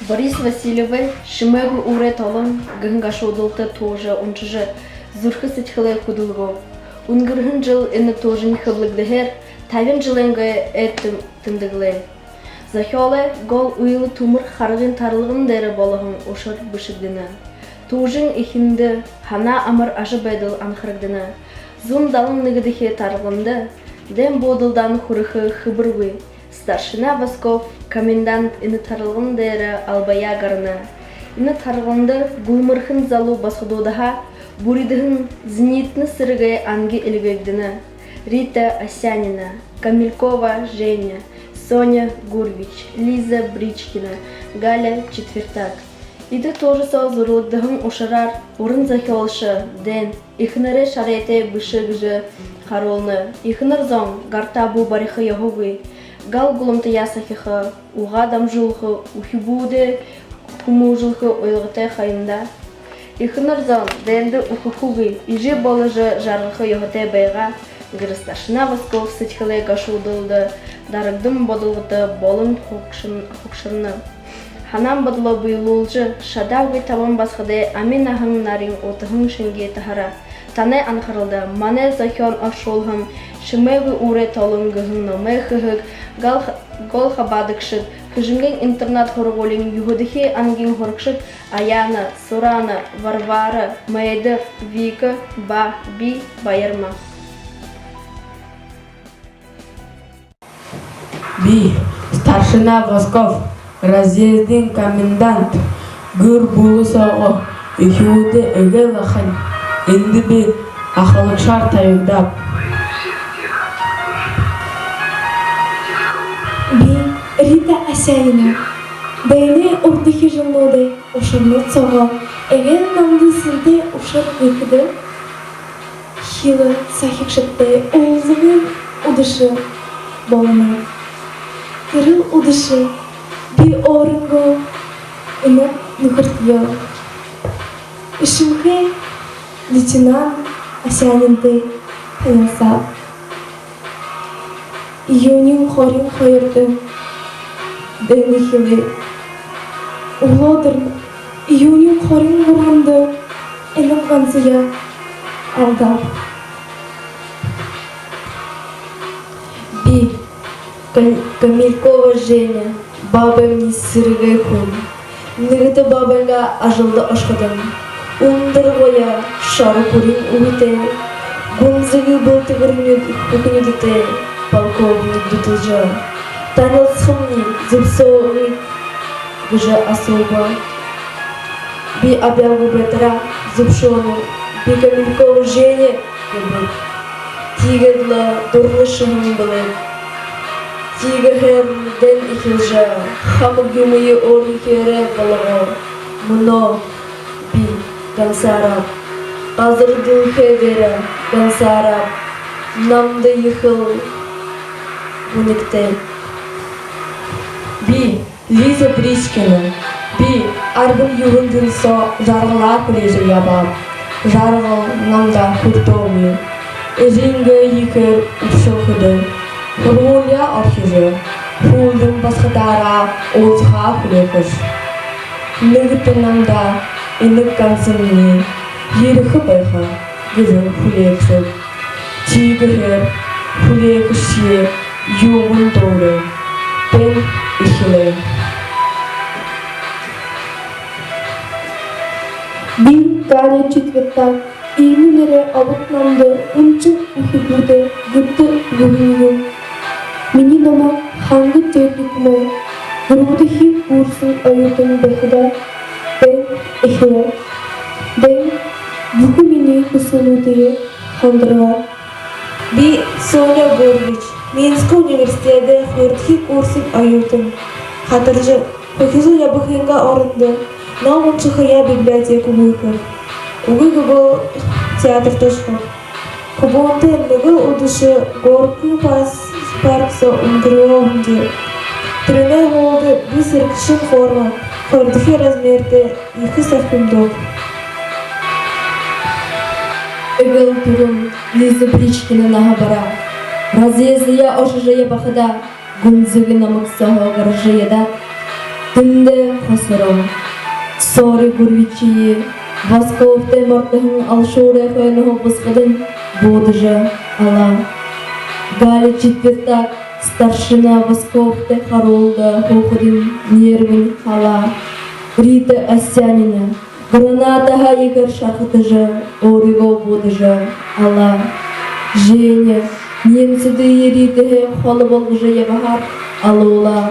Борис Васильевой шимэгу уре толон гынгашодулта тоже унчыжы зурхы сычхылы худулгов. Унгырхын жыл эны тожын хыблыгдыхер тавин жылэнгэ эттым тымдыглы. Захёлы гол уйлы тумыр харгын тарлыгын дәрі болығын ошыр бышыгдыны. Тожын ихинді хана амыр ажы байдыл анхыргдыны. Зун далын ныгыдыхе тарлығынды, дәм бодылдан хурыхы хыбырвы. Старшина Восков, комендант ины тарлығын дәрі албая гарына. Ины тарлығынды гулмырхын залу басудудаха, буридыхын зенитны сырыгай анги ілгегдіні. Рита Осянина, Камилькова Женя, Соня Гурвич, Лиза Бричкина, Галя Четвертак. Иді тоже саузурлыгдығын ошарар, урын захиолшы, ден, ихнары шарайты бышыгжы харолны, ихныр зон гартабу барихы яхугы, гал гулымты ясахихы, уға дамжулхы, ухибуды, хумужулхы ойлғыты хайында. Ихныр зон денді ухукугы, ижи болыжы жарғыхы яхыты байға, Старшина Восков сычхылы гашудылды, дарыгдым бодылғыты болын хукшынны. Ханам бодло буйлулжы, шадавгы табан басқыды амин ахын нарин отығын шынге тахара. Таны анқырылды, мане захион ашолхын, шымэгы уре толын гыхын номы хыхык, гол хабадыкшык, хыжынген интернат хорголин югудыхи ангин хоркшык, Аяна, Сурана, Варвара, Майдыр, Вика, Ба, Би, Байырма. Би, старшина Восков, разъездин комендант, гүр булы соғы, үхеуді үгі лақын, енді би ақылық шар тайындап. Би, Рита Осянина, бәйне ордыхи жылмоды, ушырнут соғы, әген намды сілді ушыр өкіді, хилы сахикшытты олзығын удышы болына. Кырыл удышы, би орынго, инап нухыртьё. Ишимхе лейтенант Осянинты таянсап. Июнин хорин хайырды, дэни хилы. Улодыр, июнин хорин горганды, энем ганзыя алдап. Би, Камилькова Женя, бабам не сыргай хун. Нығыты бабанға ажылды ашқадым. Ундырғоя шары көрін ұйты. Гунзығы бұлты үкінедіті, полковник дұтылжы. Танылсқымни зіпсоғы гыжы асоба. Би обявы бәтіра зіпшону, би Камилькова Женя гыбык. Тигедла дурлышының білік. Тигахер ден ихилжа, хамык юмые орнихере балаға. Мұно, би, гансарап. Қазыр дұлхе дере, гансарап. Намды ихыл, уникте. Би, Лиза Бричкина. Би, арбын юғындың со жарғыла күлежі ябап. Жарғыл намда хуртоми. Ринге йикер ұпшылқыды. Хурулия архивы, хулдың басқадара олзға хүлекіш. Нығытынамда инық қансымни, еріқі байға гүзін хүлекші. Тигігер хүлекіші юғын толы, пен ішілі. Би, Галя Четвертак, именері абытнамды ұнчы үхібуді гүрді үгінігін. Мені дома ханғы техникумы, ғырудыхи курсын айытын бәхіда, бән эхілі. Бән бүгі мені күсілуді хандырға. Би, Соня Гурвич, Минск университеті ғырдыхи курсын айытын. Хатыржы, көкізі ябықынға орынды, наумыншықыя библиотеку бұйқыр. Уғы бұл театр тұшқын. Кубонты нығы ұдышы горқы паркса ұндырылығынды. Тренер болды бір сіркішін форма, көрдіхе размерді екі сақымдық. Игыл турун Лиза Бричкина на габара. Разъезды я ошыжая бахада, гунзыгы намык сого гаржыяда. Инде хасарам. Сори Гурвичи, Восковте мартахын алшуре хойны хопыскадын бодыжа ала. Гали четвертак, старшина Восковте Харолда хохудын нервын хала. Рита Асянина, граната хайгар шахытыжа, ориго бодыжа ала. Женя, немсуды еритеге холы болгыжа ябахар алула.